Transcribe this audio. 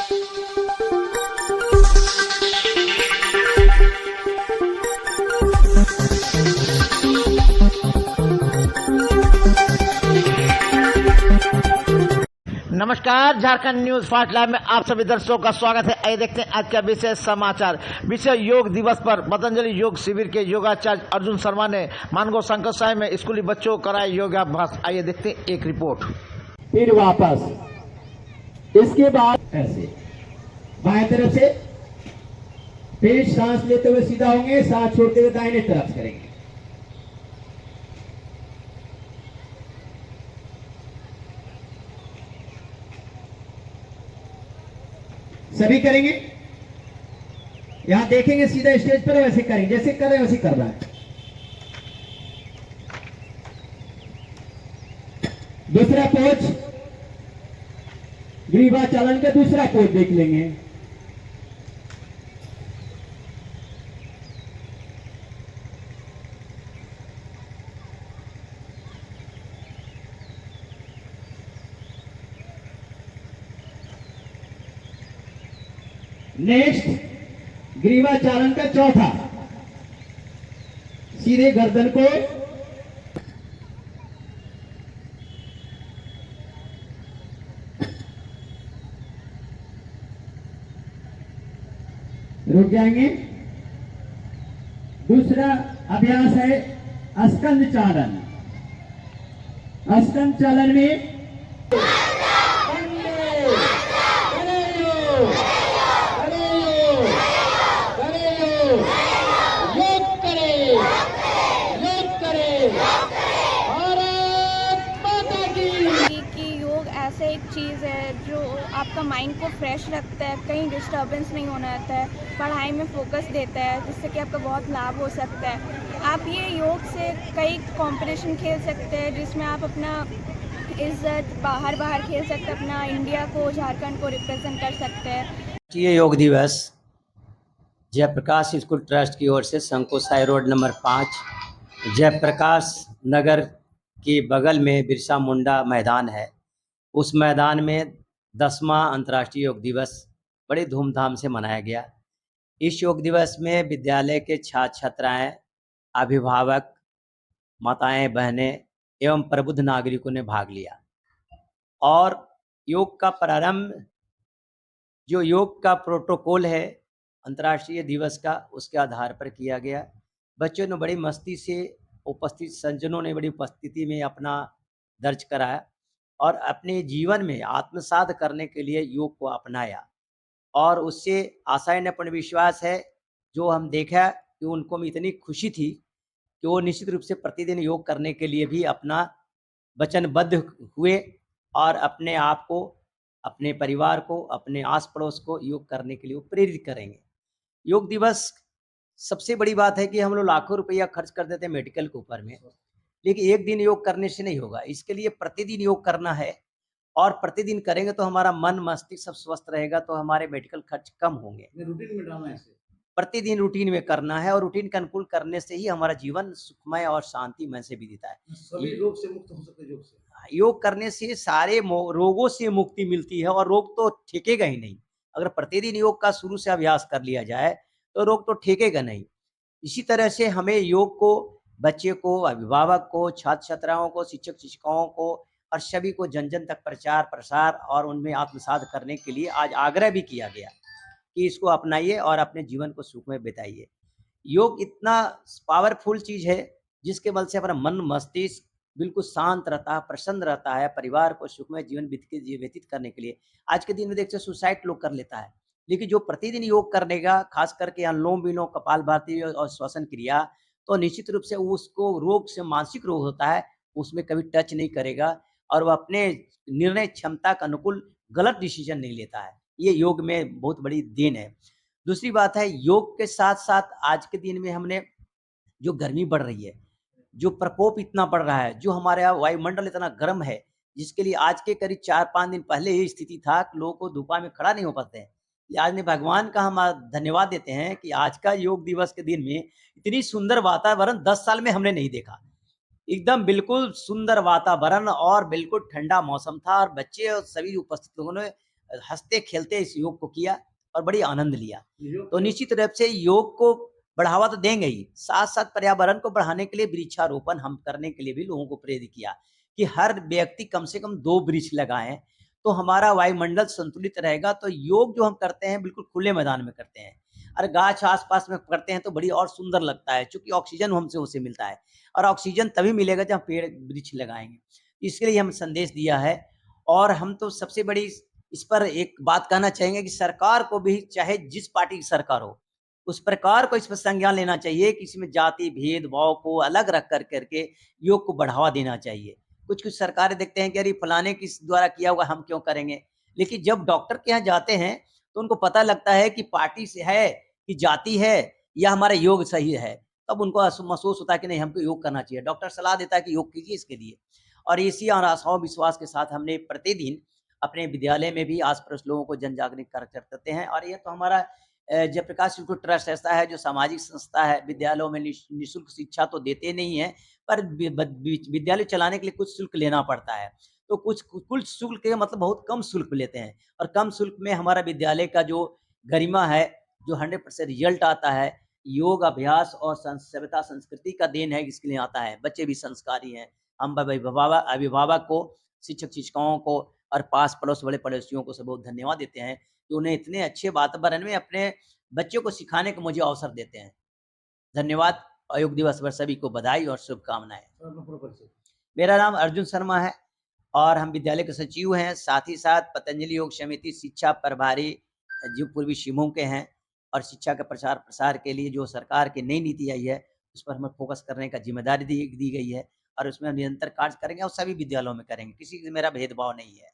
नमस्कार, Jharkhand news fast live में आप सभी दर्शकों का स्वागत है। आइए देखते हैं आज का विशेष समाचार। विश्व योग दिवस पर पतंजलि योग शिविर के योगाचार्य अर्जुन शर्मा ने मानगो शंकर साहेब में स्कूली बच्चों को कराया योगाभ्यास। आइए देखते हैं एक रिपोर्ट। फिर वापस, इसके बाद ऐसे बाएं तरफ से, फिर सांस लेते हुए सीधा होंगे, सांस छोड़ते हुए दाहिने तरफ करेंगे। सभी करेंगे। यहां देखेंगे सीधा स्टेज पर, वैसे करेंगे जैसे कर रहे हैं वैसे करना है। दूसरा पोज, ग्रीवा चालन का दूसरा पोज देख लेंगे। नेक्स्ट, ग्रीवा चालन का चौथा, सीधे गर्दन को रुक जाएंगे। दूसरा अभ्यास है अस्कंद चालन। अस्कंद चालन में ऐसा एक चीज़ है जो आपका माइंड को फ्रेश रखता है, कहीं डिस्टर्बेंस नहीं होना आता है, पढ़ाई में फोकस देता है, जिससे कि आपका बहुत लाभ हो सकता है। आप ये योग से कई कंपटीशन खेल सकते हैं, जिसमें आप अपना इज्जत बाहर खेल सकते हैं, अपना इंडिया को, झारखंड को रिप्रेजेंट कर सकते हैं। ये योग दिवस जयप्रकाश स्कूल ट्रस्ट की ओर से शंको साई रोड नंबर 5 जयप्रकाश नगर के बगल में बिरसा मुंडा मैदान है। उस मैदान में 10वां अंतर्राष्ट्रीय योग दिवस बड़े धूमधाम से मनाया गया। इस योग दिवस में विद्यालय के छात्र छात्राएं, अभिभावक, माताएं, बहनें एवं प्रबुद्ध नागरिकों ने भाग लिया। और योग का प्रारंभ, जो योग का प्रोटोकॉल है अंतर्राष्ट्रीय दिवस का, उसके आधार पर किया गया। बच्चों ने बड़ी मस्ती से, उपस्थित संजनों ने बड़ी उपस्थिति में अपना दर्ज कराया और अपने जीवन में आत्मसात करने के लिए योग को अपनाया। और उससे आशा न पूर्ण विश्वास है, जो हम देखा कि उनको में इतनी खुशी थी कि वो निश्चित रूप से प्रतिदिन योग करने के लिए भी अपना वचनबद्ध हुए और अपने आप को, अपने परिवार को, अपने आस पड़ोस को योग करने के लिए प्रेरित करेंगे। योग दिवस, सबसे बड़ी बात है कि हम लोग लाखों रुपया खर्च कर देते हैं मेडिकल के ऊपर में, लेकिन एक दिन योग करने से नहीं होगा। इसके लिए प्रतिदिन योग करना है और प्रतिदिन करेंगे तो हमारा मन मस्तिष्क सब स्वस्थ रहेगा, तो हमारे मेडिकल खर्च कम होंगे। रूटीन में डालना है इसे, प्रतिदिन रूटीन में करना है और रूटीन के अनुकूल करने से ही हमारा जीवन सुखमय और शांतिमय से बीतता है। सभी रोग से मुक्त हो सकते हैं योग से। योग करने से सारे रोगों से मुक्ति मिलती है और रोग तो ठेकेगा ही नहीं। अगर प्रतिदिन योग का शुरू से अभ्यास कर लिया जाए तो रोग तो ठेकेगा नहीं। इसी तरह से हमें योग को, बच्चे को, अभिभावक को, छात्र छात्राओं को, शिक्षक शिक्षिकाओं को और सभी को जन जन तक प्रचार प्रसार और उनमें आत्मसात करने के लिए आज आग्रह भी किया गया कि इसको अपनाइए और अपने जीवन को सुखमय बिताइए। योग इतना पावरफुल चीज है जिसके बल से हमारा मन मस्तिष्क बिल्कुल शांत रहता है, प्रसन्न रहता है। परिवार को सुखमय जीवन व्यतीत करने के लिए आज के दिन में देखते सुसाइड लोग कर लेता है, लेकिन जो प्रतिदिन योग करने का, खास करके अनुलोम विलोम, कपालभाति और श्वसन क्रिया, तो निश्चित रूप से उसको रोग से, मानसिक रोग होता है, उसमें कभी टच नहीं करेगा और वह अपने निर्णय क्षमता के अनुकूल गलत डिसीजन नहीं लेता है। ये योग में बहुत बड़ी देन है। दूसरी बात है, योग के साथ साथ आज के दिन में हमने, जो गर्मी बढ़ रही है, जो प्रकोप इतना बढ़ रहा है, जो हमारे यहाँ वायुमंडल इतना गर्म है, जिसके लिए आज के करीब 4-5 दिन पहले ये स्थिति था कि लोगों को धूपा में खड़ा नहीं हो पाते हैं। आज ने भगवान का हम धन्यवाद देते हैं कि आज का योग दिवस के दिन में इतनी सुंदर वातावरण 10 साल में हमने नहीं देखा। एकदम बिल्कुल सुंदर वातावरण और बिल्कुल ठंडा मौसम था और बच्चे और सभी उपस्थित लोगों ने हंसते खेलते इस योग को किया और बड़ी आनंद लिया। तो निश्चित रूप से योग को बढ़ावा तो देंगे ही, साथ साथ पर्यावरण को बढ़ाने के लिए वृक्षारोपण हम करने के लिए भी लोगों को प्रेरित किया कि हर व्यक्ति कम से कम 2 वृक्ष लगाएं, तो हमारा वायुमंडल संतुलित रहेगा। तो योग जो हम करते हैं बिल्कुल खुले मैदान में करते हैं, और गाछ आसपास में करते हैं तो बड़ी और सुंदर लगता है, क्योंकि ऑक्सीजन हमसे उससे मिलता है, और ऑक्सीजन तभी मिलेगा जब पेड़ वृक्ष लगाएंगे। इसके लिए हम संदेश दिया है। और हम तो सबसे बड़ी इस पर एक बात कहना चाहेंगे कि सरकार को भी, चाहे जिस पार्टी की सरकार हो, उस प्रकार को इस पर संज्ञान लेना चाहिए कि इसमें जाति भेदभाव को अलग रख करके योग को बढ़ावा देना चाहिए। कुछ कुछ सरकारें देखते हैं कि अरे फलाने किस द्वारा किया हुआ हम क्यों करेंगे, लेकिन जब डॉक्टर के यहाँ जाते हैं तो उनको पता लगता है कि पार्टी से है कि जाति है या हमारा योग सही है, तब उनको महसूस होता है कि नहीं, हमको योग करना चाहिए। डॉक्टर सलाह देता है कि योग कीजिए इसके लिए। और इसी आशाओं विश्वास के साथ हमने प्रतिदिन अपने विद्यालय में भी आस पड़ोस लोगों को जन जागृत करते हैं। और ये तो हमारा जयप्रकाश शिशु ट्रस्ट ऐसा है जो सामाजिक संस्था है। विद्यालयों में निःशुल्क शिक्षा तो देते नहीं है, पर विद्यालय चलाने के लिए कुछ शुल्क लेना पड़ता है। तो कुछ शुल्क के मतलब बहुत कम शुल्क लेते हैं, और कम शुल्क में हमारा विद्यालय का जो गरिमा है, जो 100% रिजल्ट आता है, योग अभ्यास और सभ्यता संस्कृति का देन है, इसके लिए आता है। बच्चे भी संस्कारी हैं। हम अभिभावक को, शिक्षक शिक्षिकाओं को और पास पड़ोस बड़े पड़ोसियों को सब बहुत धन्यवाद देते हैं कि उन्हें इतने अच्छे वातावरण में अपने बच्चों को सिखाने का मुझे अवसर देते हैं। धन्यवाद। योग दिवस पर सभी को बधाई और शुभकामनाएं। मेरा नाम अर्जुन शर्मा है और हम विद्यालय के सचिव हैं, साथ ही साथ पतंजलि योग समिति शिक्षा प्रभारी जो पूर्वी सिंहभूम के हैं। और शिक्षा का प्रचार प्रसार के लिए जो सरकार की नई नीति आई है, उस पर हमें फोकस करने का जिम्मेदारी दी गई है, और उसमें हम निरंतर कार्य करेंगे और सभी विद्यालयों में करेंगे। किसी से मेरा भेदभाव नहीं है।